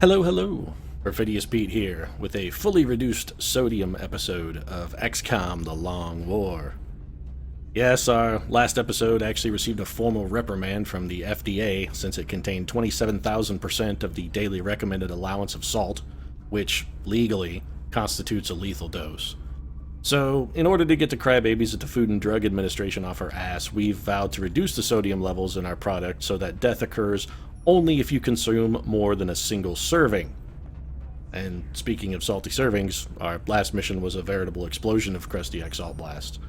Hello, hello. Perfidious Pete here with a fully reduced sodium episode of XCOM The Long War. Yes, our last episode actually received a formal reprimand from the FDA since it contained 27,000% of the daily recommended allowance of salt, which legally constitutes a lethal dose. So, in order to get the crybabies at the Food and Drug Administration off our ass, we've vowed to reduce the sodium levels in our product so that death occurs only if you consume more than a single serving. And speaking of salty servings, our last mission was a veritable explosion of crusty X-Salt Blast.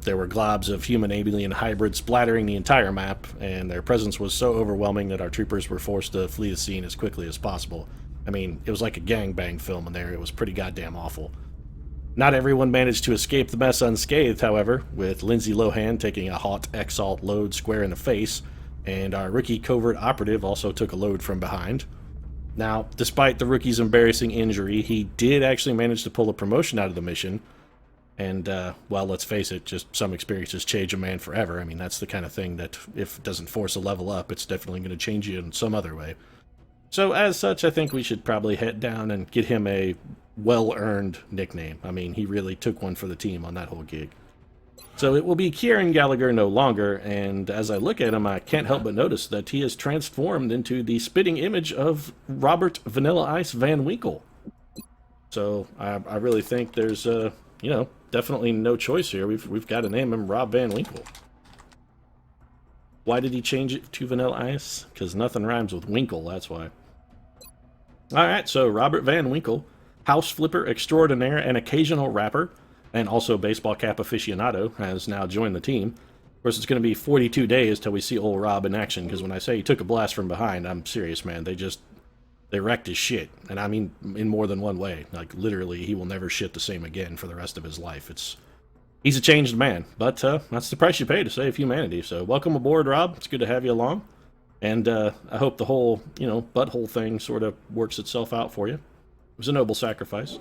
There were globs of human-alien hybrids splattering the entire map, and their presence was so overwhelming that our troopers were forced to flee the scene as quickly as possible. I mean, it was like a gangbang film in there. It was pretty goddamn awful. Not everyone managed to escape the mess unscathed, however, with Lindsay Lohan taking a hot X-Salt load square in the face, and our rookie covert operative also took a load from behind. Now, despite the rookie's embarrassing injury, he did actually manage to pull a promotion out of the mission, and, well, let's face it, just some experiences change a man forever. I mean, that's the kind of thing that, if it doesn't force a level up, it's definitely going to change you in some other way. So, as such, I think we should probably head down and get him a well-earned nickname. I mean, he really took one for the team on that whole gig. So it will be Kieran Gallagher no longer, and as I look at him, I can't help but notice that he is transformed into the spitting image of Robert Vanilla Ice Van Winkle. So I really think there's, definitely no choice here. We've got to name him Rob Van Winkle. Why did he change it to Vanilla Ice? Because nothing rhymes with Winkle, that's why. Alright, so Robert Van Winkle, house flipper extraordinaire and occasional rapper, and also baseball cap aficionado, has now joined the team. Of course, it's going to be 42 days till we see old Rob in action, because when I say he took a blast from behind, I'm serious, man. They wrecked his shit. And I mean, in more than one way. Like, literally, he will never shit the same again for the rest of his life. He's a changed man, but that's the price you pay to save humanity. So welcome aboard, Rob. It's good to have you along. And I hope the whole, butthole thing sort of works itself out for you. It was a noble sacrifice.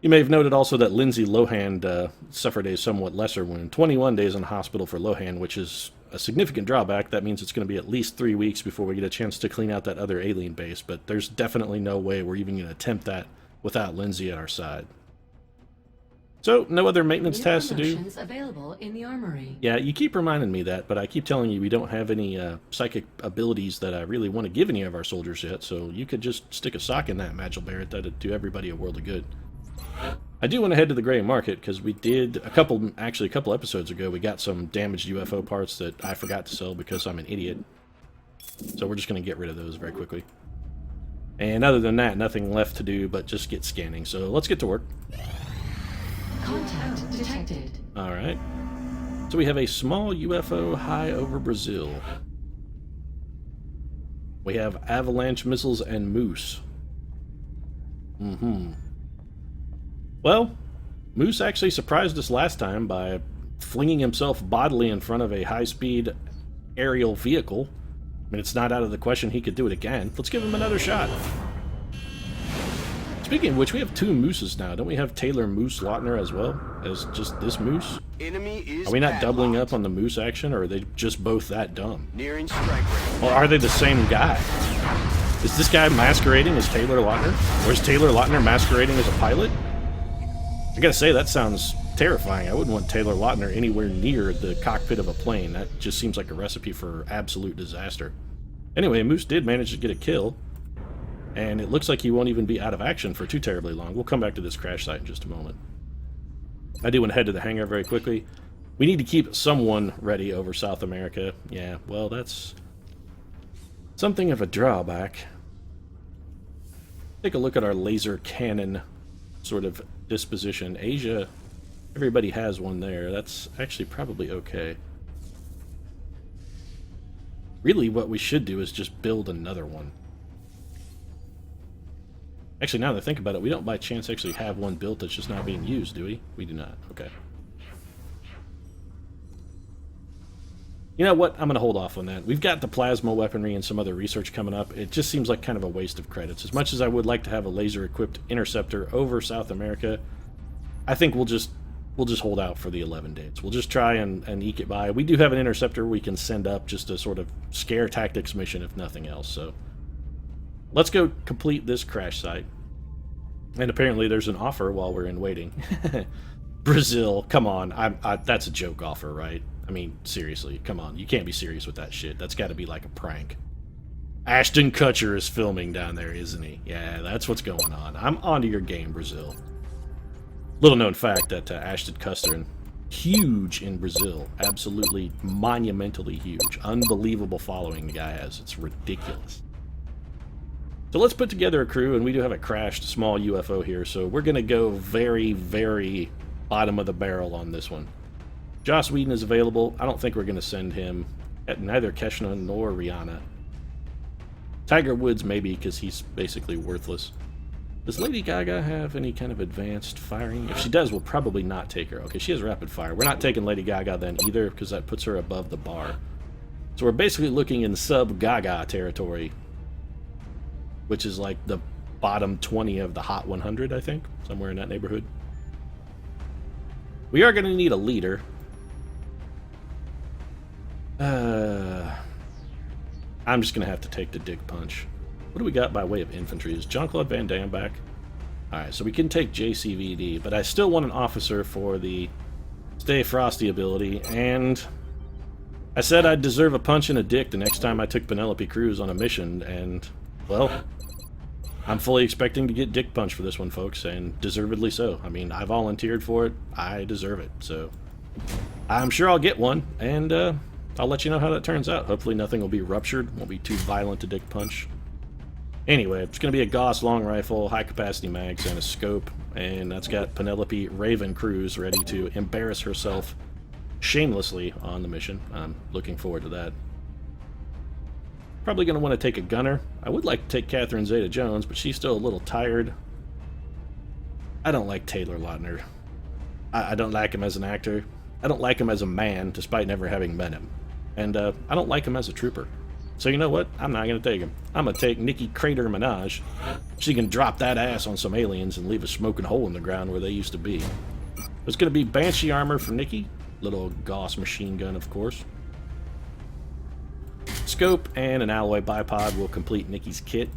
You may have noted also that Lindsay Lohan suffered a somewhat lesser wound. 21 days in the hospital for Lohan, which is a significant drawback. That means it's going to be at least 3 weeks before we get a chance to clean out that other alien base, but there's definitely no way we're even going to attempt that without Lindsay at our side. So, no other maintenance tasks to do. Available in the armory. Yeah, you keep reminding me that, but I keep telling you we don't have any psychic abilities that I really want to give any of our soldiers yet, so you could just stick a sock in that Magical Barret. That'd do everybody a world of good. I do want to head to the gray market, because we did, a couple episodes ago, we got some damaged UFO parts that I forgot to sell because I'm an idiot. So we're just going to get rid of those very quickly. And other than that, nothing left to do but just get scanning. So let's get to work. Contact detected. Alright. So we have a small UFO high over Brazil. We have avalanche missiles and moose. Well, Moose actually surprised us last time by flinging himself bodily in front of a high-speed aerial vehicle. I mean, it's not out of the question he could do it again. Let's give him another shot. Speaking of which, we have 2 mooses now. Don't we have Taylor Moose Lautner as well as just this moose? Are we not doubling up on the moose action, or are they just both that dumb? Nearing strike rate. Or are they the same guy? Is this guy masquerading as Taylor Lautner? Or is Taylor Lautner masquerading as a pilot? I gotta say, that sounds terrifying. I wouldn't want Taylor Lautner anywhere near the cockpit of a plane. That just seems like a recipe for absolute disaster. Anyway, Moose did manage to get a kill, and it looks like he won't even be out of action for too terribly long. We'll come back to this crash site in just a moment. I do want to head to the hangar very quickly. We need to keep someone ready over South America. Yeah, well, that's something of a drawback. Take a look at our laser cannon sort of disposition. Asia, everybody has one there. That's actually probably okay. Really, what we should do is just build another one. Actually, now that I think about it, we don't by chance actually have one built that's just not being used, do we? We do not. Okay. You know what? I'm going to hold off on that. We've got the plasma weaponry and some other research coming up. It just seems like kind of a waste of credits. As much as I would like to have a laser-equipped interceptor over South America, I think we'll just hold out for the 11 days. We'll just try and eke it by. We do have an interceptor we can send up just a sort of scare tactics mission, if nothing else. So let's go complete this crash site. And apparently there's an offer while we're in waiting. Brazil, come on. That's a joke offer, right? I mean, seriously, come on. You can't be serious with that shit. That's got to be like a prank. Ashton Kutcher is filming down there, isn't he? Yeah, that's what's going on. I'm onto your game, Brazil. Little known fact that Ashton Kutcher, huge in Brazil. Absolutely monumentally huge. Unbelievable following the guy has. It's ridiculous. So let's put together a crew, and we do have a crashed small UFO here, so we're going to go very, very bottom of the barrel on this one. Joss Whedon is available. I don't think we're going to send him. Neither Keshna nor Rihanna. Tiger Woods maybe, because he's basically worthless. Does Lady Gaga have any kind of advanced firing? If she does, we'll probably not take her. Okay, she has rapid fire. We're not taking Lady Gaga then either, because that puts her above the bar. So we're basically looking in sub-Gaga territory, which is like the bottom 20 of the Hot 100, I think. Somewhere in that neighborhood. We are going to need a leader. I'm just going to have to take the dick punch. What do we got by way of infantry? Is Jean-Claude Van Damme back? Alright, so we can take JCVD, but I still want an officer for the Stay Frosty ability, and I said I'd deserve a punch in a dick the next time I took Penelope Cruz on a mission, and, well, I'm fully expecting to get dick punched for this one, folks, and deservedly so. I mean, I volunteered for it. I deserve it, so I'm sure I'll get one, and I'll let you know how that turns out. Hopefully nothing will be ruptured, won't be too violent to dick punch. Anyway, it's going to be a Gauss long rifle, high-capacity mags, and a scope, and that's got Penelope Raven Cruz ready to embarrass herself shamelessly on the mission. I'm looking forward to that. Probably going to want to take a gunner. I would like to take Catherine Zeta-Jones, but she's still a little tired. I don't like Taylor Lautner. I don't like him as an actor. I don't like him as a man, despite never having met him. And I don't like him as a trooper. So you know what? I'm not going to take him. I'm going to take Nikki Crater Minaj. She can drop that ass on some aliens and leave a smoking hole in the ground where they used to be. There's going to be Banshee armor for Nikki. Little Gauss machine gun, of course. Scope and an alloy bipod will complete Nikki's kit.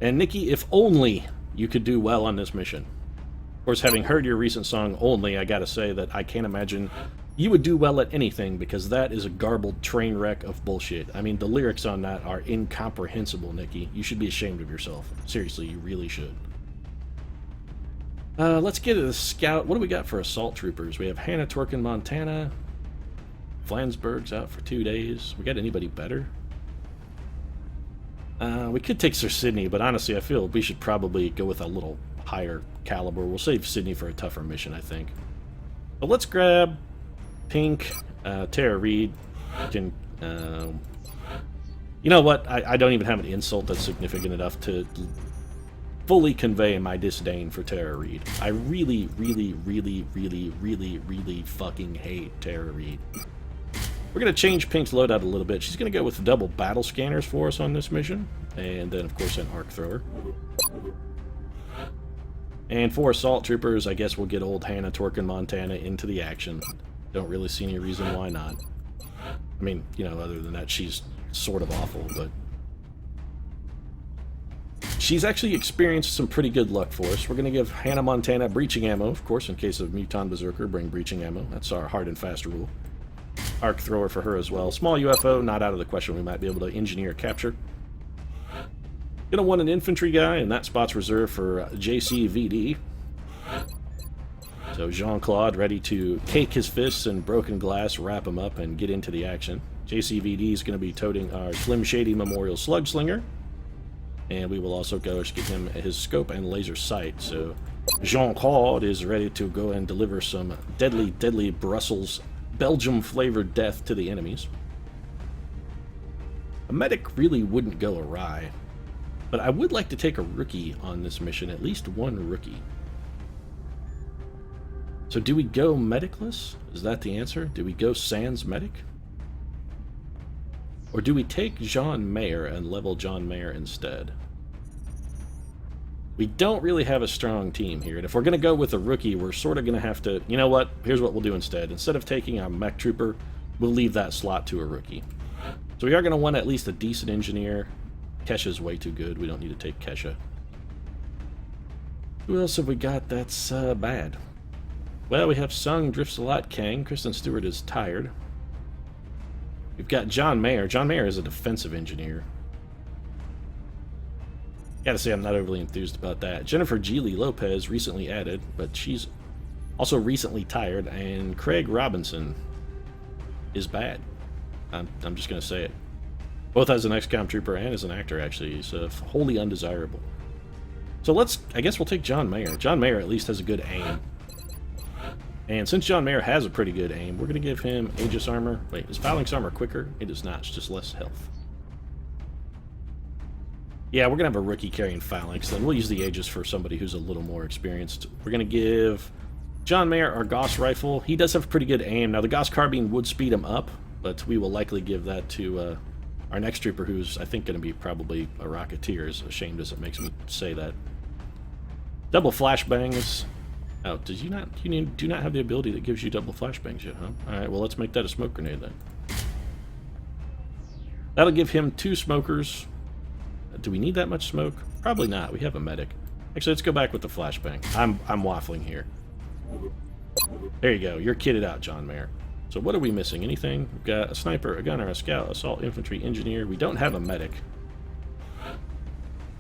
And Nikki, if only you could do well on this mission. Of course, having heard your recent song, Only, I gotta say that I can't imagine you would do well at anything, because that is a garbled train wreck of bullshit. I mean, the lyrics on that are incomprehensible, Nikki. You should be ashamed of yourself. Seriously, you really should. Let's get a scout. What do we got for assault troopers? We have Hannah Torkin, Montana. Flansburgh's out for 2 days. We got anybody better? We could take Sir Sydney, but honestly, I feel we should probably go with a little higher caliber. We'll save Sydney for a tougher mission, I think. But let's grab Pink, Tara Reid. Can, you know what? I don't even have an insult that's significant enough to fully convey my disdain for Tara Reid. I really, really, really, really, really, really fucking hate Tara Reid. We're going to change Pink's loadout a little bit. She's going to go with double battle scanners for us on this mission. And then, of course, an arc thrower. And for assault troopers, I guess we'll get old Hannah Torkin, Montana into the action. Don't really see any reason why not. I mean, you know, other than that, she's sort of awful, but she's actually experienced some pretty good luck for us. We're going to give Hannah Montana breaching ammo, of course, in case of Muton Berserker, bring breaching ammo. That's our hard and fast rule. Arc thrower for her as well. Small UFO, not out of the question. We might be able to engineer capture. Gonna want an infantry guy, and that spot's reserved for JCVD. So Jean-Claude ready to cake his fists and broken glass, wrap him up, and get into the action. JCVD is going to be toting our Slim Shady Memorial Slug Slinger. And we will also go get him his scope and laser sight. So Jean-Claude is ready to go and deliver some deadly, deadly Brussels Belgium-flavored death to the enemies. A medic really wouldn't go awry. But I would like to take a rookie on this mission, at least one rookie. So do we go medicless? Is that the answer? Do we go sans medic? Or do we take John Mayer and level John Mayer instead? We don't really have a strong team here, and if we're going to go with a rookie, we're sort of going to have to... You know what? Here's what we'll do instead. Instead of taking a mech trooper, we'll leave that slot to a rookie. So we are going to want at least a decent engineer. Kesha's way too good. We don't need to take Kesha. Who else have we got that's bad? Well, we have Sung, Drifts a Lot, Kang. Kristen Stewart is tired. We've got John Mayer. John Mayer is a defensive engineer. Gotta say, I'm not overly enthused about that. Jennifer Geely Lopez recently added, but she's also recently tired. And Craig Robinson is bad. I'm just gonna say it. Both as an XCOM trooper and as an actor, actually. He's wholly undesirable. So I guess we'll take John Mayer. John Mayer at least has a good aim. And since John Mayer has a pretty good aim, we're going to give him Aegis armor. Wait, is Phalanx armor quicker? It is not, it's just less health. Yeah, we're going to have a rookie carrying Phalanx, then we'll use the Aegis for somebody who's a little more experienced. We're going to give John Mayer our Gauss rifle. He does have pretty good aim. Now, the Gauss carbine would speed him up, but we will likely give that to our next trooper, who's, I think, going to be probably a Rocketeer, as ashamed as it makes me say that. Double flashbangs. Oh, you do not have the ability that gives you double flashbangs yet, huh? Alright, well, let's make that a smoke grenade then. That'll give him 2 smokers. Do we need that much smoke? Probably not. We have a medic. Actually, let's go back with the flashbang. I'm waffling here. There you go. You're kitted out, John Mayer. So what are we missing? Anything? We've got a sniper, a gunner, a scout, assault infantry, engineer. We don't have a medic.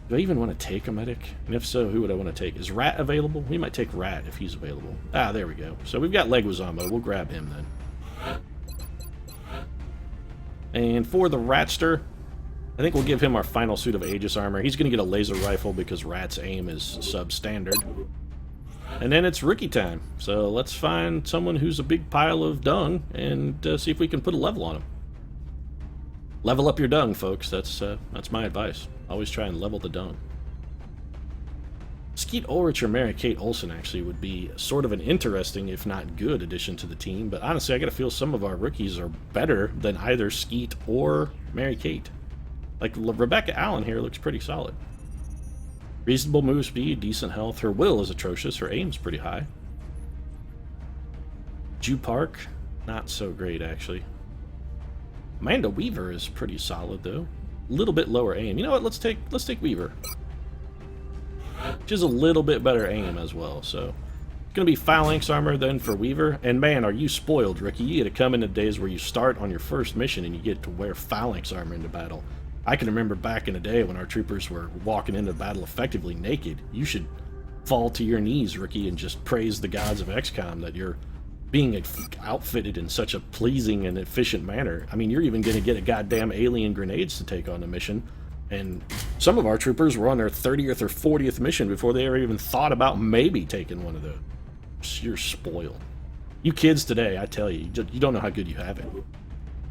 Do I even want to take a medic? And if so, who would I want to take? Is Rat available? We might take Rat if he's available. Ah, there we go. So we've got Leguizamo. We'll grab him then. And for the Ratster, I think we'll give him our final suit of Aegis armor. He's going to get a laser rifle because Rat's aim is substandard. And then it's rookie time. So let's find someone who's a big pile of dung and see if we can put a level on him. Level up your dung, folks. That's my advice. Always try and level the dung. Skeet Ulrich or Mary Kate Olsen actually would be sort of an interesting, if not good, addition to the team. But honestly, I gotta feel some of our rookies are better than either Skeet or Mary Kate. Like, Rebecca Allen here looks pretty solid. Reasonable move speed, decent health. Her will is atrocious. Her aim's pretty high. Jew Park, not so great, actually. Amanda Weaver is pretty solid, though. A little bit lower aim. You know what? Let's take Weaver. She has a little bit better aim as well, so it's gonna be Phalanx armor then for Weaver. And man, are you spoiled, rookie? You get to come into days where you start on your first mission and you get to wear Phalanx armor into battle. I can remember back in the day when our troopers were walking into battle effectively naked. You should fall to your knees, rookie, and just praise the gods of XCOM that you're being outfitted in such a pleasing and efficient manner. I mean, you're even going to get a goddamn alien grenades to take on the mission. And some of our troopers were on their 30th or 40th mission before they ever even thought about maybe taking one of those. You're spoiled. You kids today, I tell you, you don't know how good you have it.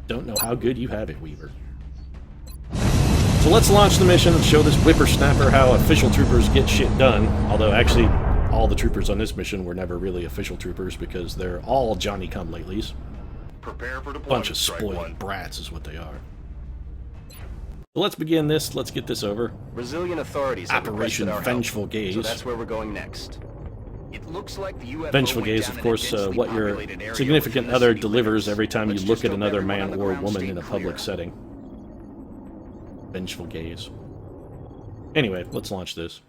Don't know how good you have it, Weaver. So let's launch the mission and show this whippersnapper how official troopers get shit done. Although, actually, all the troopers on this mission were never really official troopers because they're all Johnny-come-latelys. Prepare for deployment. Bunch of spoiled brats is what they are. So let's begin this. Let's get this over. Brazilian authorities have Operation requested our Vengeful help, Gaze. so that's where we're going next. It looks like the UFO Vengeful went Gaze, down of in a course, densely what your populated area significant within the other city delivers limits. every time you Let's look just at hope another everyone on man the or ground woman stayed in a clear. public setting. Vengeful Gaze. Anyway, let's launch this.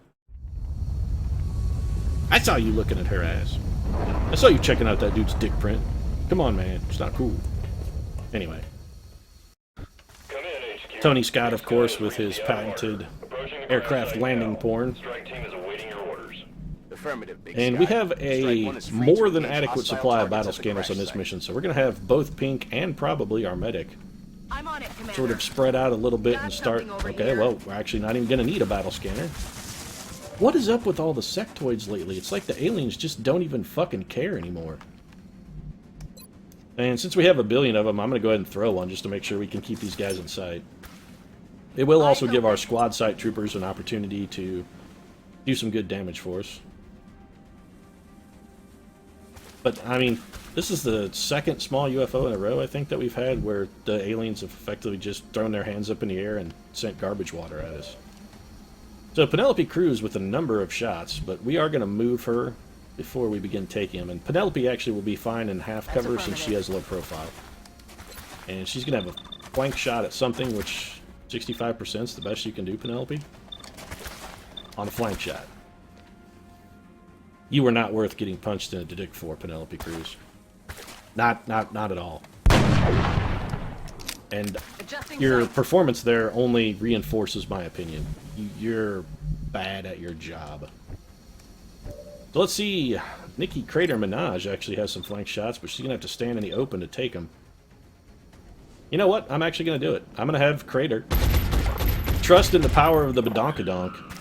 I saw you looking at her ass. I saw you checking out that dude's dick print. Come on, man. It's not cool. Anyway. Tony Scott, of course, with his patented aircraft landing porn. And we have a more than adequate supply of battle scanners on this mission, so we're going to have both Pink and probably our medic I'm on it, Commander. sort of spread out a little bit and Got start... something over Okay, here. well, we're actually not even going to need a battle scanner. What is up with all the sectoids lately? It's like the aliens just don't even fucking care anymore. And since we have a billion of them, I'm going to go ahead and throw one just to make sure we can keep these guys in sight. It will also give our squad site troopers an opportunity to do some good damage for us. But, I mean, this is the second small UFO in a row, I think, that we've had where the aliens have effectively just thrown their hands up in the air and sent garbage water at us. So Penelope Cruz with a number of shots, but we are going to move her before we begin taking them. And Penelope actually will be fine in half cover since she has low profile. And she's going to have a flank shot at something, which 65% is the best you can do, Penelope? On a flank shot. You were not worth getting punched in a dick for, Penelope Cruz. Not at all. And your performance there only reinforces my opinion. You're bad at your job. So let's see. Nikki Crater Minaj actually has some flank shots, but she's going to have to stand in the open to take them. You know what? I'm actually going to do it. I'm going to have Crater trust in the power of the badonkadonk.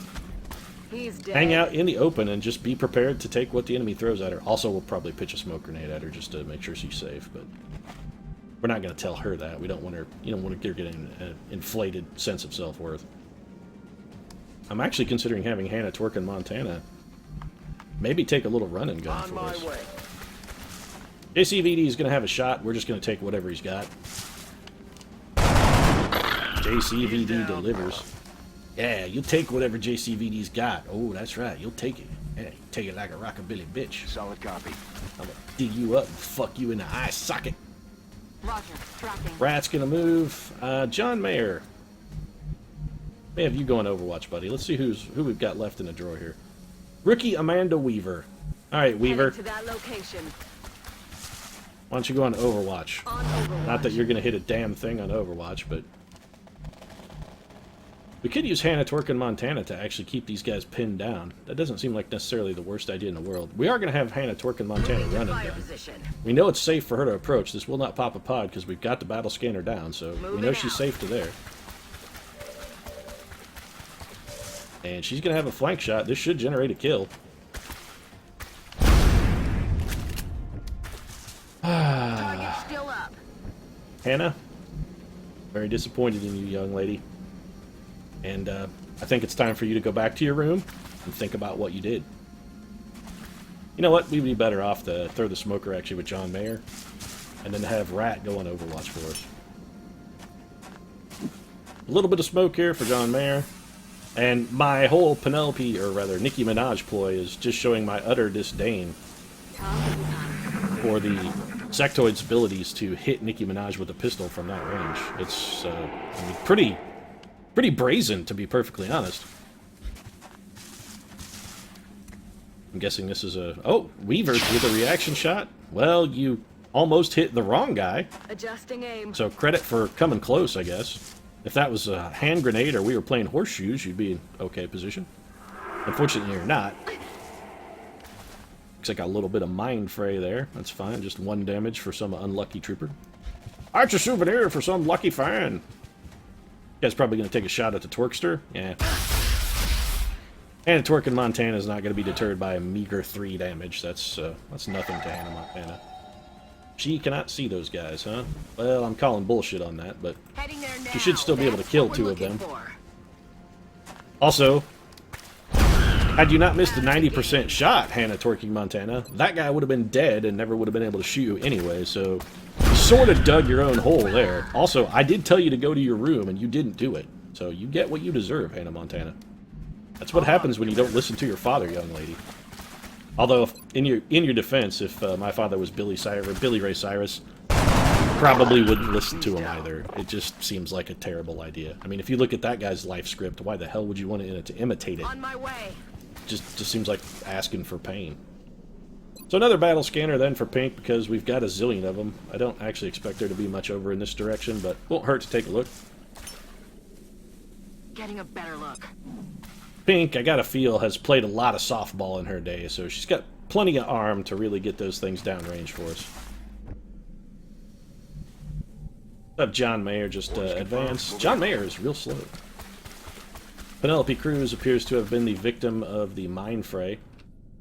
Hang out in the open and just be prepared to take what the enemy throws at her. Also, we'll probably pitch a smoke grenade at her just to make sure she's safe, but we're not going to tell her that. We don't want her, you don't want to get an inflated sense of self-worth. I'm actually considering having Hannah twerk in Montana. Maybe take a little run and gun for this. JCVD is going to have a shot. We're just going to take whatever he's got. JCVD delivers. Yeah, you'll take whatever JCVD's got. Oh, that's right. You'll take it. Yeah, you take it like a rockabilly bitch. Solid copy. I'm gonna dig you up and fuck you in the eye socket. Roger. Tracking. Rat's gonna move. John Mayer. May have you go on Overwatch, buddy. Let's see who we've got left in the drawer here. Rookie Amanda Weaver. All right, Weaver. Heading to that location. Why don't you go on Overwatch? On Overwatch. Not that you're gonna hit a damn thing on Overwatch, but we could use Hannah Twerk in Montana to actually keep these guys pinned down. That doesn't seem like necessarily the worst idea in the world. We are going to have Hannah Twerk in Montana running down. We know it's safe for her to approach. This will not pop a pod because we've got the battle scanner down, so we know she's safe to there. And she's going to have a flank shot. This should generate a kill. Target still up. Hannah, very disappointed in you, young lady. And I think it's time for you to go back to your room and think about what you did. You know what? We'd be better off to throw the smoker actually with John Mayer and then have Rat go on Overwatch for us. A little bit of smoke here for John Mayer. And my whole Penelope, or rather Nicki Minaj ploy is just showing my utter disdain for the sectoid's abilities to hit Nicki Minaj with a pistol from that range. It's I mean, pretty brazen, to be perfectly honest. I'm guessing this is a... Oh, Weaver's with a reaction shot. Well, you almost hit the wrong guy. Adjusting aim. So credit for coming close, I guess. If that was a hand grenade or we were playing horseshoes, you'd be in okay position. Unfortunately, you're not. Looks like a little bit of mind fray there. That's fine. Just 1 damage for some unlucky trooper. Archer souvenir for some lucky fan. You guys probably going to take a shot at the Twerkster? Yeah. And Twerk in Montana is not going to be deterred by a meager 3 damage. That's nothing to Hannah Montana. She cannot see those guys, huh? Well, I'm calling bullshit on that, but she should still be able to kill 2 of them. Also, had you not missed the 90% shot, Hannah Twerking Montana, that guy would have been dead and never would have been able to shoot you anyway, so you sort of dug your own hole there. Also, I did tell you to go to your room, and you didn't do it. So you get what you deserve, Hannah Montana. That's what happens when you don't listen to your father, young lady. Although, in your defense, if my father was Billy Ray Cyrus, probably wouldn't listen to him either. It just seems like a terrible idea. I mean, if you look at that guy's life script, why the hell would you want to imitate it? On my way. Just seems like asking for pain. So another battle scanner then for Pink, because we've got a zillion of them. I don't actually expect there to be much over in this direction, but won't hurt to take a look. Getting a better look. Pink, I gotta feel, has played a lot of softball in her day, so she's got plenty of arm to really get those things downrange for us. Have John Mayer just advance. John Mayer is real slow. Penelope Cruz appears to have been the victim of the mine fray.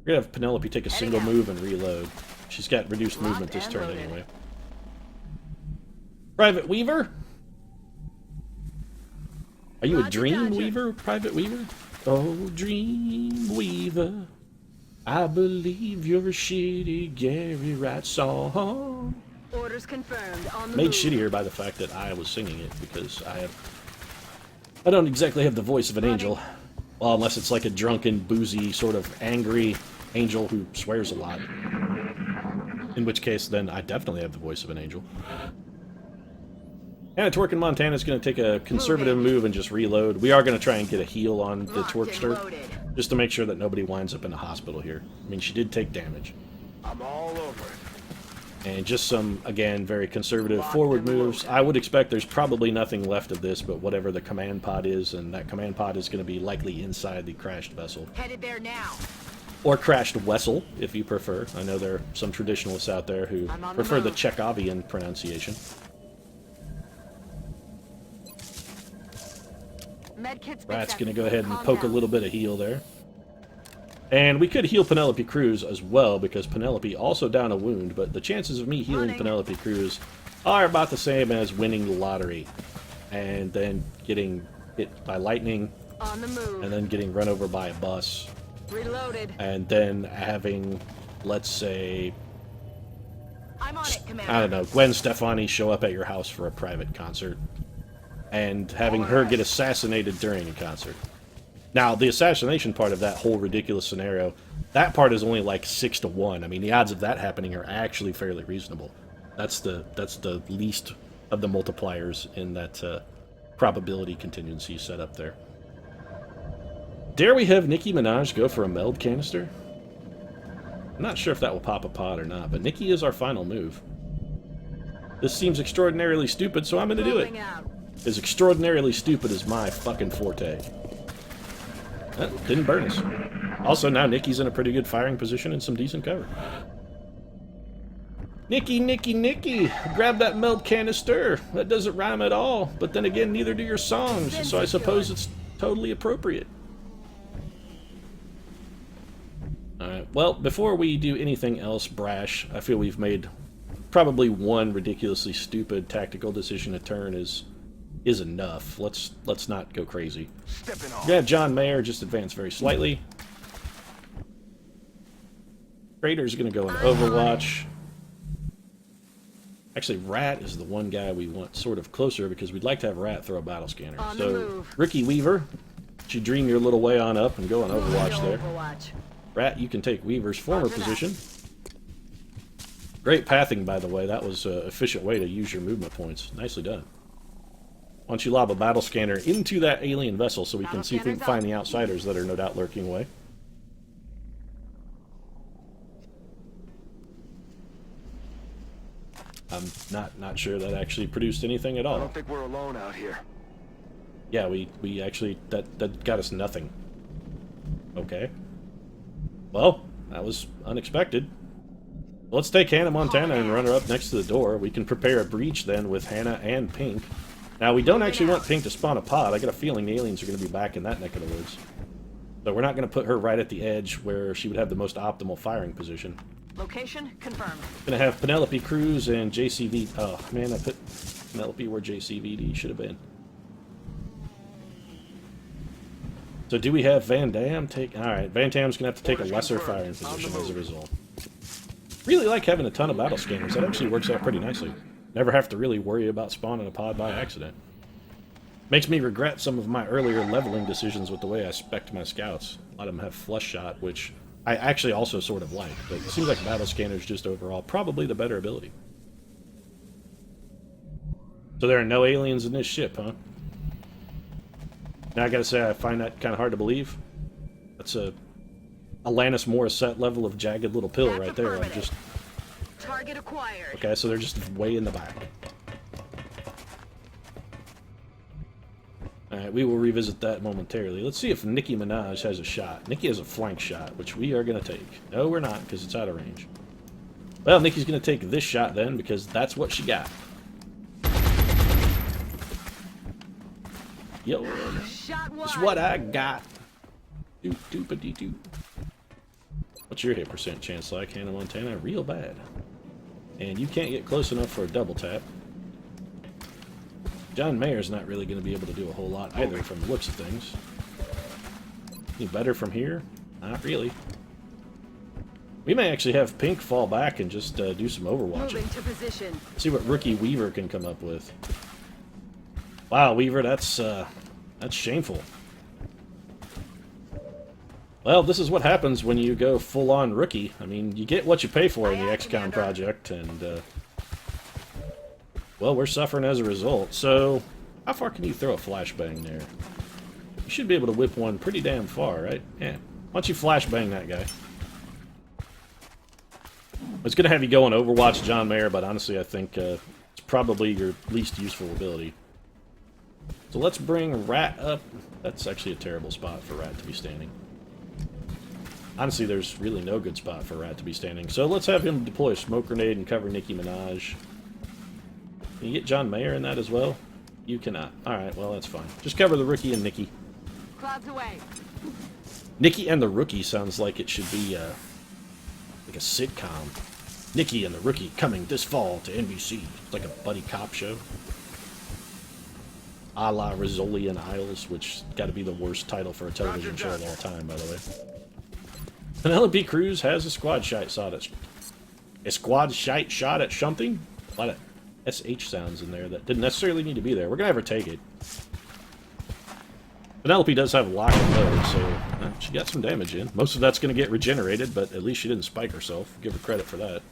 We're gonna have Penelope take a single move and reload. She's got reduced movement this turn anyway. Private Weaver? Are you a Dream Weaver, Private Weaver? Oh, Dream Weaver, I believe you're a shitty Gary Wright song. Orders confirmed. On the Made move. shittier by the fact that I was singing it, because I don't exactly have the voice of an angel. Well, unless it's like a drunken, boozy, sort of angry angel who swears a lot. In which case, then I definitely have the voice of an angel. And a Twerk in Montana is going to take a conservative move and just reload. We are going to try and get a heal on the Twerkster, just to make sure that nobody winds up in the hospital here. I mean, she did take damage. I'm all over it. And just some, again, very conservative forward moves. I would expect there's probably nothing left of this but whatever the command pod is, and that command pod is going to be likely inside the crashed vessel. Headed there now. Or crashed vessel, if you prefer. I know there are some traditionalists out there who prefer the Chekhovian pronunciation. Rat's going to go ahead and poke a little bit of heal there. And we could heal Penelope Cruz as well, because Penelope also down a wound, but the chances of me healing Penelope Cruz are about the same as winning the lottery. And then getting hit by lightning, On the move. and then getting run over by a bus, Reloaded. and then having, let's say, I'm on it, Commander. I don't know, Gwen Stefani show up at your house for a private concert, and having her get assassinated during a concert. Now, the assassination part of that whole ridiculous scenario, that part is only like 6 to 1. I mean, the odds of that happening are actually fairly reasonable. That's the least of the multipliers in that probability contingency set up there. Dare we have Nicki Minaj go for a meld canister? I'm not sure if that will pop a pod or not, but Nicki is our final move. This seems extraordinarily stupid, so I'm going to do it. Moving out. As extraordinarily stupid as my fucking forte. That didn't burn us. Also, now Nikki's in a pretty good firing position and some decent cover. Nikki, Nikki, Nikki! Grab that meld canister! That doesn't rhyme at all, but then again, neither do your songs, so I suppose it's totally appropriate. Alright, well, before we do anything else brash, I feel we've made probably one ridiculously stupid tactical decision a turn is enough. Let's not go crazy. Stepping off. Yeah, John Mayer just advanced very slightly. Trader's going to go in Overwatch. Actually, Rat is the one guy we want sort of closer because we'd like to have Rat throw a battle scanner. On the So, move. Ricky Weaver, you dream your little way on up and go on Overwatch there. Overwatch. Rat, you can take Weaver's former position. Great pathing, by the way. That was an efficient way to use your movement points. Nicely done. Why don't you lob a battle scanner into that alien vessel so we can see if we can find the outsiders that are no doubt lurking away. I'm not sure that actually produced anything at I all. don't think we're alone out here. Yeah, we actually, that got us nothing. Okay. Well, that was unexpected. Let's take Hannah Montana and run her up next to the door. We can prepare a breach then with Hannah and Pink. Now, we don't actually want Pink to spawn a pod. I got a feeling the aliens are going to be back in that neck of the woods. So we're not going to put her right at the edge where she would have the most optimal firing position. Location confirmed. Going to have Penelope Cruz and JCV. Oh, man, I put Penelope where JCVD should have been. So do we have Van Damme take... Alright, Van Damme's going to have to take a lesser firing position as a result. Really like having a ton of battle scanners. That actually works out pretty nicely. Never have to really worry about spawning a pod by accident. Makes me regret some of my earlier leveling decisions with the way I spec'd my scouts. A lot of them have flush shot, which I actually also sort of like, but it seems like battle scanners just overall probably the better ability. So there are no aliens in this ship, huh? Now I gotta say, I find that kind of hard to believe. That's a Alanis Morissette level of jagged little pill right there. I'm just... Target acquired. Okay, so they're just way in the back. Alright, we will revisit that momentarily. Let's see if Nicki Minaj has a shot. Nicki has a flank shot, which we are going to take. No, we're not, because it's out of range. Well, Nicki's going to take this shot then, because that's what she got. Yo, Shot one. that's what I got. Doop-doop-a-dee-doop. What's your hit percent chance like, Hannah Montana? Real bad. And you can't get close enough for a double tap. John Mayer's not really going to be able to do a whole lot either from the looks of things. Any better from here? Not really. We may actually have Pink fall back and just do some overwatching. Moving to position. See what Rookie Weaver can come up with. Wow, Weaver, that's shameful. Well, this is what happens when you go full-on rookie. I mean, you get what you pay for in the XCOM project, and, well, we're suffering as a result. So, how far can you throw a flashbang there? You should be able to whip one pretty damn far, right? Yeah. Why don't you flashbang that guy? It's going to have you go on Overwatch, John Mayer, but honestly, I think it's probably your least useful ability. So let's bring Rat up. That's actually a terrible spot for Rat to be standing. Honestly, there's really no good spot for Rat to be standing. So let's have him deploy a smoke grenade and cover Nicki Minaj. Can you get John Mayer in that as well? You cannot. Alright, well, that's fine. Just cover the Rookie and Nicki. Clouds away. Nicki and the Rookie sounds like it should be like a sitcom. Nicki and the Rookie coming this fall to NBC. It's like a buddy cop show. A la Rizzoli and Isles, which got to be the worst title for a television show of all time, by the way. Penelope Cruz has a squad shot shot at something. A lot of SH sounds in there that didn't necessarily need to be there. We're gonna have her take it. Penelope does have lock and load, so she got some damage in. Most of that's gonna get regenerated, but at least she didn't spike herself. Give her credit for that.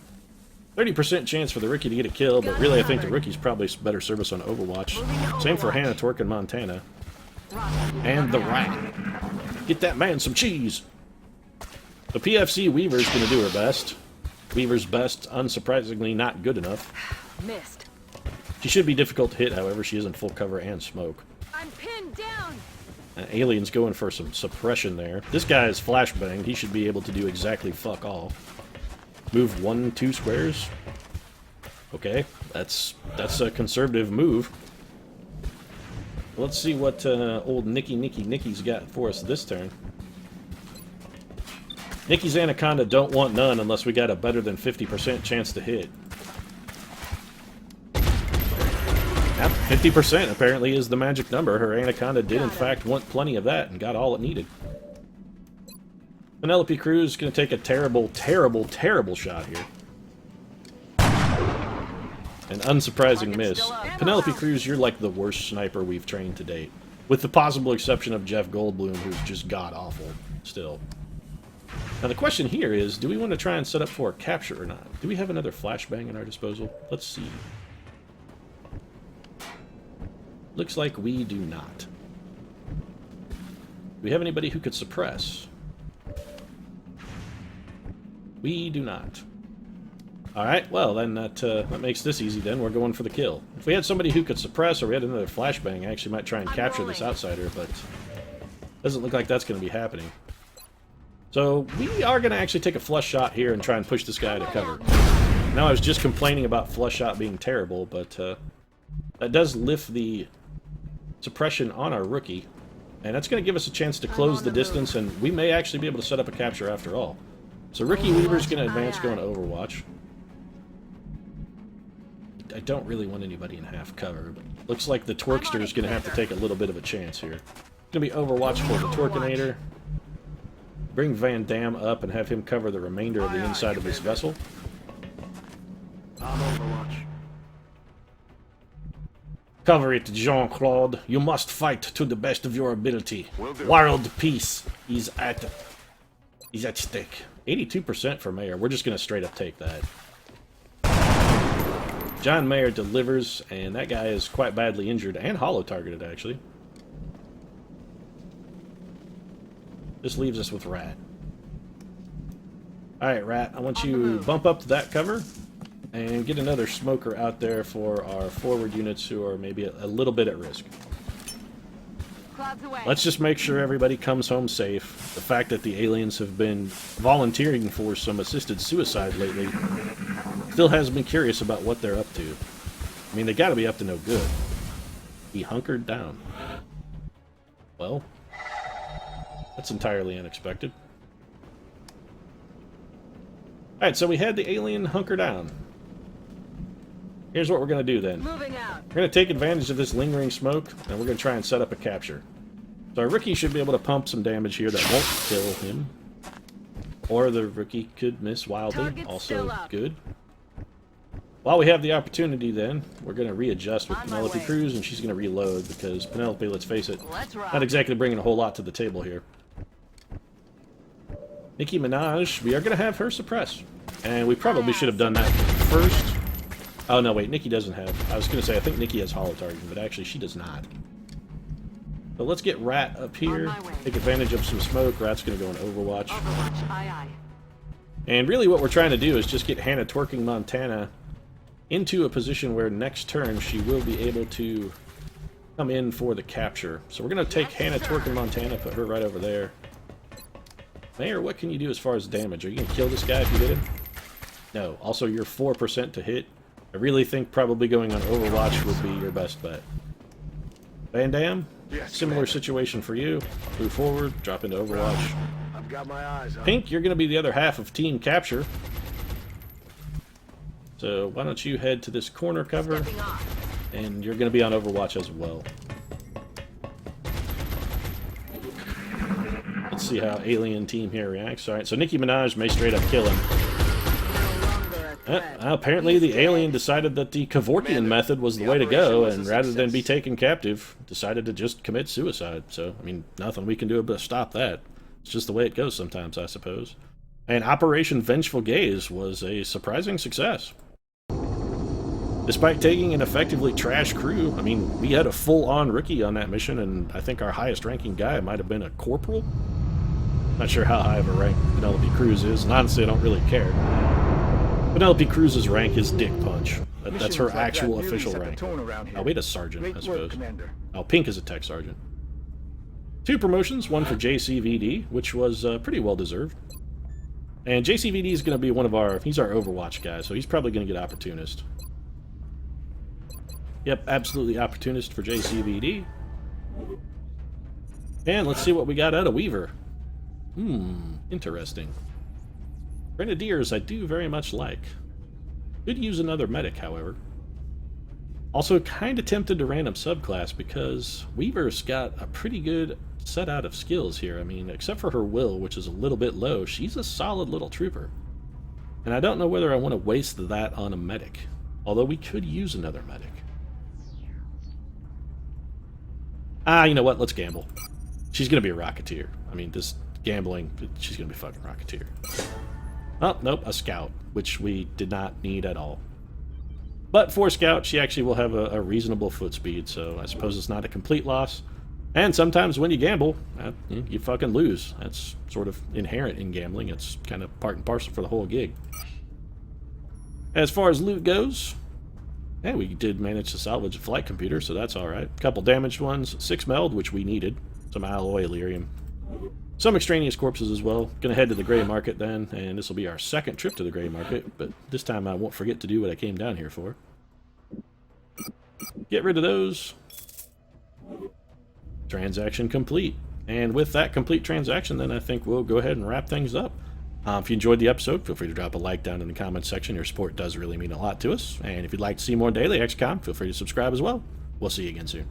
30% chance for the Rookie to get a kill, but really I think the Rookie's probably better service on Overwatch. Same for Hannah Torque in Montana. And the Rat. Get that man some cheese! The PFC Weaver's gonna do her best. Weaver's best, unsurprisingly, not good enough. Missed. She should be difficult to hit, however, she is in full cover and smoke. I'm pinned down. Alien's going for some suppression there. This guy is flashbanged. He should be able to do exactly fuck all. Move 1-2 squares. Okay, that's a conservative move. Let's see what old Nicky's got for us this turn. Nicky's Anaconda don't want none unless we got a better than 50% chance to hit. Yep, 50% apparently is the magic number. Her Anaconda did in fact want plenty of that and got all it needed. Penelope Cruz is going to take a terrible, terrible, terrible shot here. An unsurprising miss. Penelope Cruz, you're like the worst sniper we've trained to date. With the possible exception of Jeff Goldblum, who's just god-awful still. Now the question here is, do we want to try and set up for a capture or not? Do we have another flashbang at our disposal? Let's see. Looks like we do not. Do we have anybody who could suppress? We do not. Alright, well then that makes this easy then. We're going for the kill. If we had somebody who could suppress or we had another flashbang, I actually might try and capture this outsider, but doesn't look like that's going to be happening. So we are going to actually take a flush shot here and try and push this guy to cover. Now I was just complaining about flush shot being terrible, but that does lift the suppression on our Rookie. And that's going to give us a chance to close the distance, and we may actually be able to set up a capture after all. So Rookie Weaver's going to advance going to Overwatch. I don't really want anybody in half cover, but looks like the Twerkster is going to have to take a little bit of a chance here. Going to be Overwatch for the Twerkinator. Bring Van Damme up and have him cover the remainder of the inside of his vessel. I'm Overwatch. Cover it, Jean-Claude. You must fight to the best of your ability. World peace is at stake. 82% for Mayer. We're just going to straight up take that. John Mayer delivers, and that guy is quite badly injured and hollow-targeted, actually. This leaves us with Rat. Alright, Rat, I want you to bump up to that cover and get another smoker out there for our forward units who are maybe a little bit at risk. Let's just make sure everybody comes home safe. The fact that the aliens have been volunteering for some assisted suicide lately still has me curious about what they're up to. I mean, they gotta be up to no good. He hunkered down. Well, that's entirely unexpected. Alright, so we had the alien hunker down. Here's what we're going to do then. Moving out. We're going to take advantage of this lingering smoke, and we're going to try and set up a capture. So our Rookie should be able to pump some damage here that won't kill him. Or the Rookie could miss wildly. Target's Also still up. good. While we have the opportunity then, we're going to readjust with On my Penelope way. Cruz, and she's going to reload because Penelope, let's face it, Let's rock. not exactly bringing a whole lot to the table here. Nicki Minaj, we are going to have her suppress. And we probably should have done that first. Oh, no, wait, Nikki doesn't have... I was going to say, I think Nikki has holo-targeting, but actually she does not. So let's get Rat up here, On my way. take advantage of some smoke. Rat's going to go in Overwatch. Overwatch, aye. And really what we're trying to do is just get Hannah twerking Montana into a position where next turn she will be able to come in for the capture. So we're going to take Hannah twerking Montana, put her right over there. Mayor, what can you do as far as damage? Are you going to kill this guy if you hit him? No. Also, you're 4% to hit. I really think probably going on Overwatch would be your best bet. Van Damme, Yes, similar Commander. situation for you. Move forward, drop into Overwatch. I've got my eyes on. Pink, you're going to be the other half of Team Capture. So why don't you head to this corner cover, Stepping off. and you're going to be on Overwatch as well. Let's see how Alien Team here reacts. Alright, so Nicki Minaj may straight up kill him. No longer a threat. Apparently the alien decided that the Kevorkian method was the way to go, and rather than be taken captive, decided to just commit suicide. So, I mean, nothing we can do to stop that. It's just the way it goes sometimes, I suppose. And Operation Vengeful Gaze was a surprising success. Despite taking an effectively trash crew, I mean, we had a full-on rookie on that mission, and I think our highest-ranking guy might have been a corporal. Not sure how high of a rank Penelope Cruz is, and honestly, I don't really care. Penelope Cruz's rank is Dick Punch. That's her actual official rank. Oh, wait, a sergeant, I suppose. Oh, Pink is a tech sergeant. 2 promotions, one for JCVD, which was pretty well deserved. And JCVD is going to be one of our... He's our Overwatch guy, so he's probably going to get Opportunist. Yep, absolutely Opportunist for JCVD. And let's see what we got out of Weaver. Interesting. Grenadiers I do very much like. Could use another medic, however. Also kind of tempted to random subclass because Weaver's got a pretty good set out of skills here. I mean, except for her will, which is a little bit low, she's a solid little trooper. And I don't know whether I want to waste that on a medic. Although we could use another medic. You know what? Let's gamble. She's going to be a Rocketeer. I mean, this gambling, she's going to be fucking Rocketeer. Oh, nope, a Scout, which we did not need at all. But for Scout, she actually will have a reasonable foot speed, so I suppose it's not a complete loss. And sometimes when you gamble, you fucking lose. That's sort of inherent in gambling. It's kind of part and parcel for the whole gig. As far as loot goes, yeah, we did manage to salvage a flight computer, so that's alright. A couple damaged ones, 6 meld, which we needed. Some alloy Illyrium. Some extraneous corpses as well. Gonna head to the Gray Market then, and this will be our second trip to the Gray Market, but this time I won't forget to do what I came down here for. Get rid of those. Transaction complete. And with that complete transaction, then I think we'll go ahead and wrap things up. If you enjoyed the episode, feel free to drop a like down in the comments section. Your support does really mean a lot to us. And if you'd like to see more daily XCOM, feel free to subscribe as well. We'll see you again soon.